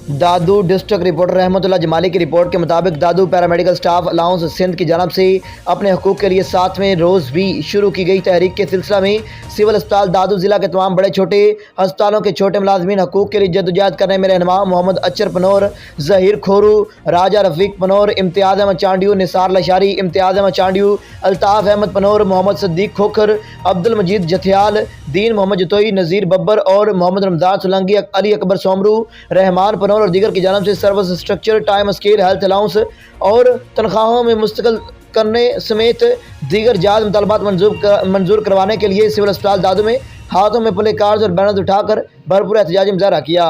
दादू district reporter रहमतुल्लाह जमाली की report के मुताबिक दादू पैरामेडिकल स्टाफ अलाउंस सिंध की जानब से अपने हकूक़ के लिए 7वें रोज़ भी शुरू की गई तहरीक के सिलसिला में सिविल अस्पताल दादू ज़िला के तमाम बड़े छोटे अस्पतालों के छोटे मुलाजमीन हकूक़ के लिए जद्दोजहद करने में रहनुमा मोहम्मद अचर पनोर, ज़हीर खोरू, राजा रफ़ीक पनोर, इम्तियाज़ अहमद चांडियो, निसार लशारी, इम्तियाज़ अहमद चांडियो, अल्ताफ़ अहमद पनोर, मोहम्मद सद्दीक खोखर, अब्दुल मजीद जथियाल, दीन मोहम्मद जतोई, नज़ीर बब्बर और मोहम्मद रमज़ान सोलंकी, अली अकबर सोमरू, रहमान पनोर और दीगर की जानब से service structure, time scale, health allowance और तनख्वाहों में मुस्तकिल करने समेत दीगर जायज़ मुतालबात मंजूर करवाने के लिए सिविल अस्पताल दादू में हाथों में प्ले कार्ड्स और बैनर्स उठाकर भरपूर एहतजाजी मुजाहरा किया।